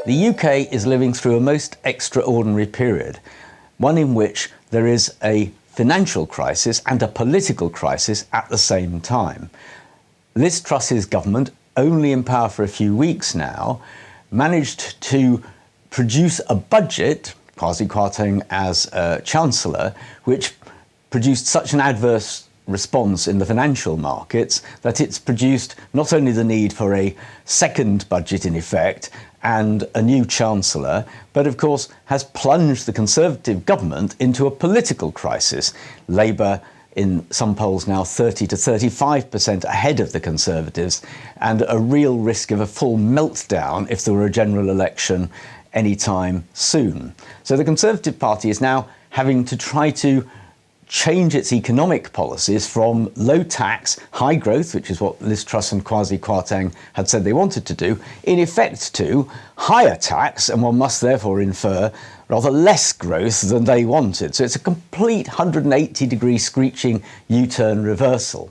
The UK is living through a most extraordinary period, one in which there is a financial crisis and a political crisis at the same time. Liz Truss's government, only in power for a few weeks now, managed to produce a budget, Kwasi Kwarteng as Chancellor, which produced such an adverse response in the financial markets that it's produced not only the need for a second budget in effect and a new Chancellor, but of course has plunged the Conservative government into a political crisis. Labour in some polls now 30 to 35% ahead of the Conservatives, and a real risk of a full meltdown if there were a general election anytime soon. So the Conservative Party is now having to try to change its economic policies from low tax, high growth, which is what Liz Truss and Kwasi Kwarteng had said they wanted to do, in effect to higher tax, and one must therefore infer rather less growth than they wanted. So it's a complete 180-degree screeching U-turn reversal.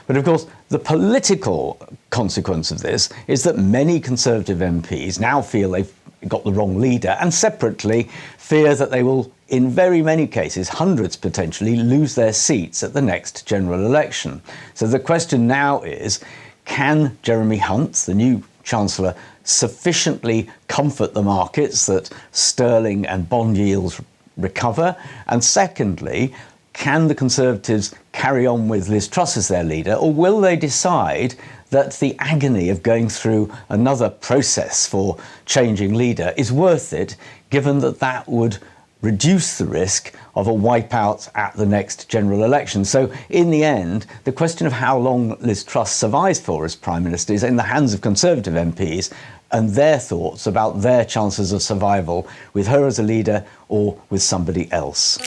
But of course, the political consequence of this is that many Conservative MPs now feel they've got the wrong leader, and separately fear that they will, in very many cases, hundreds potentially, lose their seats at the next general election. So the question now is, can Jeremy Hunt, the new Chancellor, sufficiently comfort the markets that sterling and bond yields recover? And secondly, can the Conservatives carry on with Liz Truss as their leader, or will they decide that the agony of going through another process for changing leader is worth it, given that that would reduce the risk of a wipeout at the next general election? So in the end, the question of how long Liz Truss survives for as Prime Minister is in the hands of Conservative MPs and their thoughts about their chances of survival with her as a leader or with somebody else.